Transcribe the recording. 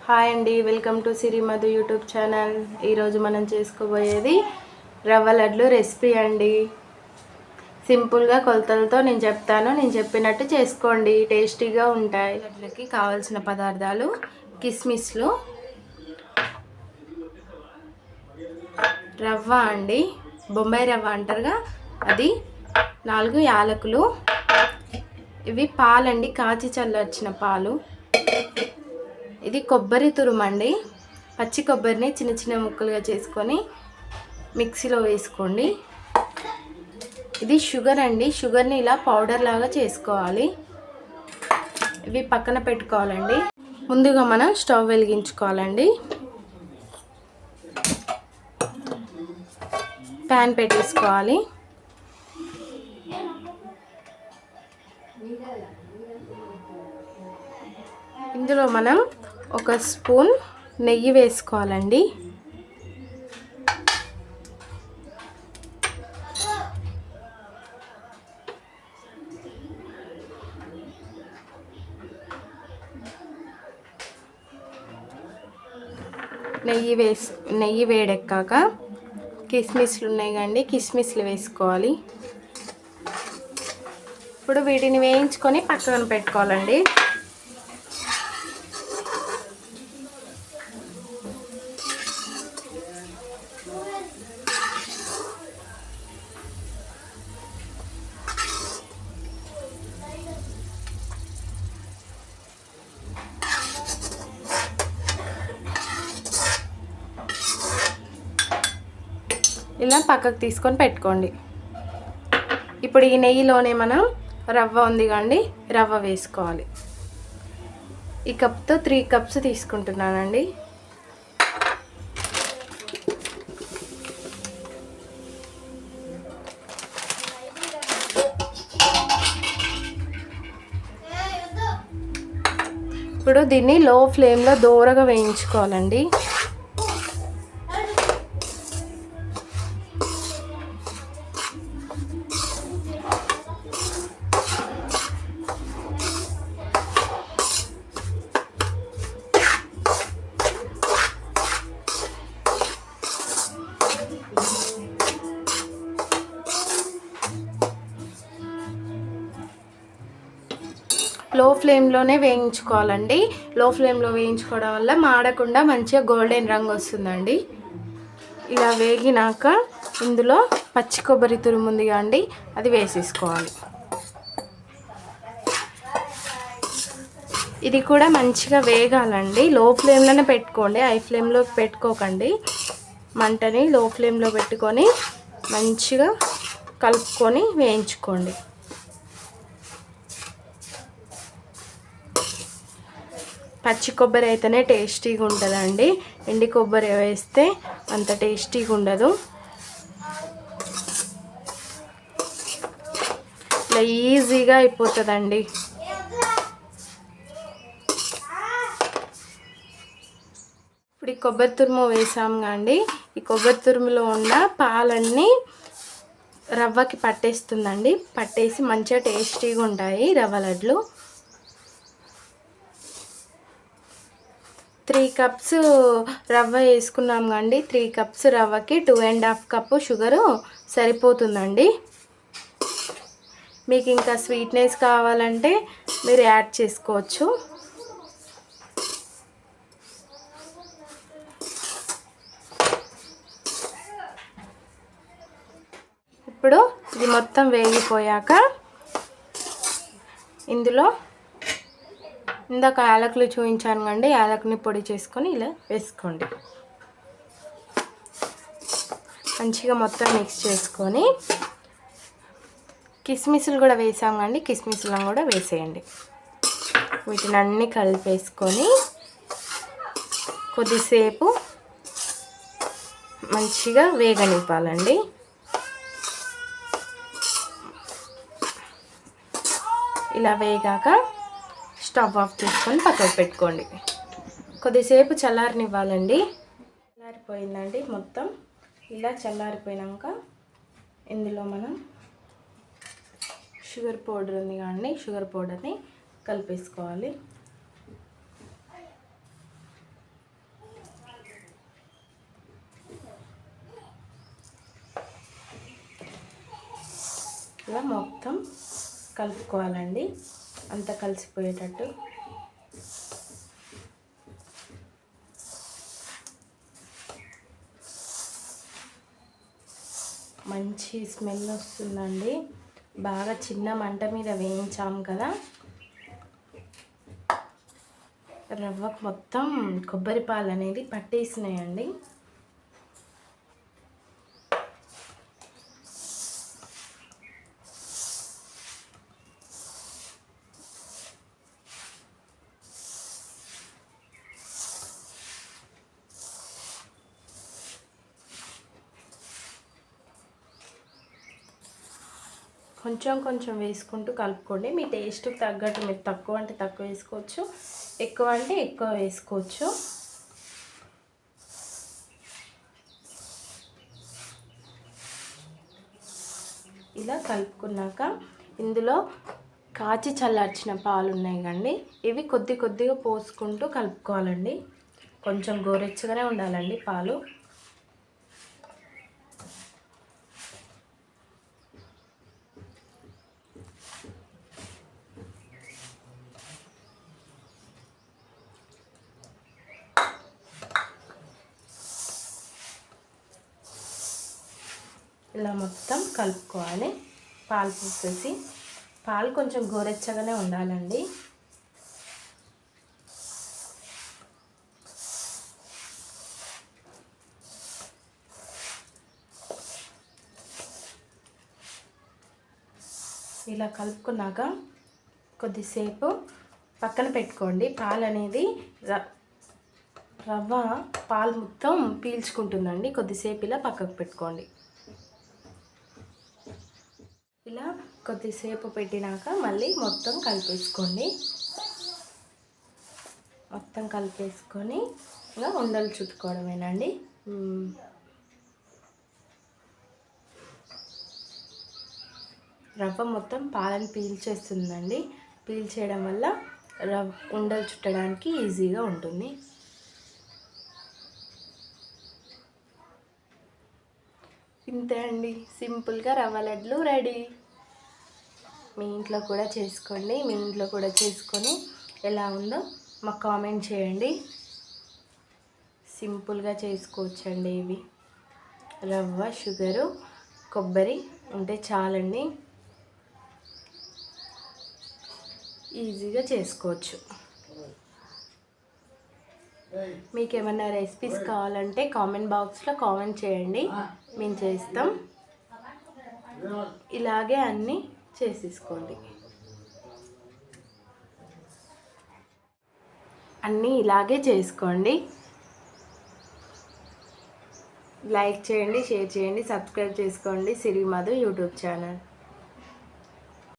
Hi అండి, welcome to Siri Madhu YouTube channel. ఈరోజు మనం చేసుకోబోయేది రవ్వ లడ్లు రెసిపీ అండి. సింపుల్గా కొలతలతో నేను చెప్తాను, నేను చెప్పినట్టు చేసుకోండి, టేస్టీగా ఉంటాయి. లడ్లకి కావాల్సిన పదార్థాలు: కిస్మిస్లు, రవ్వ అండి, బొంబాయి రవ్వ అంటారుగా అది, 4 యాలకులు, ఇవి పాలండి, కాచి చల్లార్చిన పాలు. ఇది కొబ్బరి తురుమండి, పచ్చి కొబ్బరిని చిన్న చిన్న ముక్కలుగా చేసుకొని మిక్సీలో వేసుకోండి. ఇది షుగర్ అండి, షుగర్ని ఇలా పౌడర్ లాగా చేసుకోవాలి. ఇవి పక్కన పెట్టుకోవాలండి. ముందుగా మనం స్టవ్ వెలిగించుకోవాలండి. ప్యాన్ పెట్టేసుకోవాలి. ఇందులో మనం 1 స్పూన్ నెయ్యి వేసుకోవాలండి. నెయ్యి వేడెక్కాక కిస్మిస్లు ఉన్నాయి కండి, కిస్మిస్లు వేసుకోవాలి. ఇప్పుడు వీటిని వేయించుకొని పక్కన పెట్టుకోవాలండి. ఇలా పక్కకు తీసుకొని పెట్టుకోండి. ఇప్పుడు ఈ నెయ్యిలోనే మనం రవ్వ ఉంది కండి, రవ్వ వేసుకోవాలి. ఈ కప్తో 3 కప్స్ తీసుకుంటున్నానండి. ఇప్పుడు దీన్ని లో ఫ్లేమ్లో దోరగా వేయించుకోవాలండి. లో ఫ్లేమ్లోనే వేయించుకోవాలండి. లో ఫ్లేమ్లో వేయించుకోవడం వల్ల మాడకుండా మంచిగా గోల్డెన్ రంగు వస్తుందండి. ఇలా వేగినాక ఇందులో పచ్చి కొబ్బరి తురుము ఉంది అండి, అది వేసేసుకోవాలి. ఇది కూడా మంచిగా వేగాలండి. లో ఫ్లేమ్లోనే పెట్టుకోండి, హై ఫ్లేమ్లో పెట్టుకోకండి. మంటని లో ఫ్లేమ్లో పెట్టుకొని మంచిగా కలుపుకొని వేయించుకోండి. పచ్చి కొబ్బరి అయితేనే టేస్టీగా ఉంటుందండి, ఎండి కొబ్బరి వేస్తే అంత టేస్టీగా ఉండదు. ఇలా ఈజీగా అయిపోతుందండి. ఇప్పుడు ఈ కొబ్బరి తురుము వేసాం కండి, ఈ కొబ్బరి తురుములో ఉన్న పాలన్నీ రవ్వకి పట్టేస్తుందండి. పట్టేసి మంచిగా టేస్టీగా ఉంటాయి రవ్వ లడ్లు. 3 కప్స్ రవ్వ వేసుకున్నాం కండి, 3 కప్స్ రవ్వకి 2.5 కప్పు షుగరు సరిపోతుందండి. మీకు ఇంకా స్వీట్నెస్ కావాలంటే మీరు యాడ్ చేసుకోవచ్చు. ఇప్పుడు ఇది మొత్తం వేగిపోయాక ఇందులో ఇందాక యాలకులు చూపించాను కండి, యాలకుని పొడి చేసుకొని ఇలా వేసుకోండి. మంచిగా మొత్తం మిక్స్ చేసుకొని కిస్మిస్లు కూడా వేసాం కండి, కిస్మిస్లను కూడా వేసేయండి. వీటిని అన్నీ కలిపేసుకొని కొద్దిసేపు మంచిగా వేగనివ్వాలండి. ఇలా వేగాక స్టవ్ ఆఫ్ చేసుకొని పక్కకు పెట్టుకోండి. కొద్దిసేపు చల్లారనివ్వాలండి. చల్లారిపోయిందండి మొత్తం. ఇలా చల్లారిపోయాక ఇందులో మనం షుగర్ పౌడర్ ఉంది కానీ షుగర్ పౌడర్ని కలిపేసుకోవాలి. ఇలా మొత్తం కలుపుకోవాలండి, అంతా కలిసిపోయేటట్టు. మంచి స్మెల్ వస్తుందండి. బాగా చిన్న మంట మీద వేయించాము కదా, రవ్వకు మొత్తం కొబ్బరి పాలు అనేది పట్టేసినాయండి. కొంచెం కొంచెం వేసుకుంటూ కలుపుకోండి. మీ టేస్ట్కి తగ్గట్టు మీరు తక్కువ అంటే తక్కువ వేసుకోవచ్చు, ఎక్కువ అంటే ఎక్కువ వేసుకోవచ్చు. ఇలా కలుపుకున్నాక ఇందులో కాచి చల్లార్చిన పాలు ఉన్నాయి కండి, ఇవి కొద్ది కొద్దిగా పోసుకుంటూ కలుపుకోవాలండి. కొంచెం గోరెచ్చగానే ఉండాలండి పాలు. ఇలా మొత్తం కలుపుకోవాలి. పాలు పోసేసి, పాలు కొంచెం గోరెచ్చగానే ఉండాలండి. ఇలా కలుపుకున్నాక కొద్దిసేపు పక్కన పెట్టుకోండి. పాలు అనేది రవ్వ పాలు మొత్తం పీల్చుకుంటుందండి. కొద్దిసేపు ఇలా పక్కకు పెట్టుకోండి. ఇలా కొద్దిసేపు పెట్టినాక మళ్ళీ మొత్తం కలిపేసుకోండి. మొత్తం కలిపేసుకొని ఇలా ఉండలు చుట్టుకోవడమేనండి. రవ్వ మొత్తం పాలను పీల్చేస్తుందండి. పీల్చేయడం వల్ల ఉండలు చుట్టడానికి ఈజీగా ఉంటుంది. ఇంతే అండి, సింపుల్గా రవ్వ లడ్లు రెడీ. మీ ఇంట్లో కూడా చేసుకోండి. మీ ఇంట్లో కూడా చేసుకొని ఎలా ఉందో మాకు కామెంట్ చేయండి. సింపుల్గా చేసుకోవచ్చండి ఇవి. రవ్వ, షుగరు, కొబ్బరి ఉంటే చాలండి, ఈజీగా చేసుకోవచ్చు. మీకు ఏమైనా రెసిపీస్ కావాలంటే కామెంట్ బాక్స్లో కామెంట్ చేయండి, మేము చేస్తాం. ఇలాగే అన్నీ చేసేసుకోండి. అన్నీ ఇలాగే చేసుకోండి. లైక్ చేయండి, షేర్ చేయండి, సబ్స్క్రైబ్ చేసుకోండి సిరి మధు యూట్యూబ్ ఛానల్.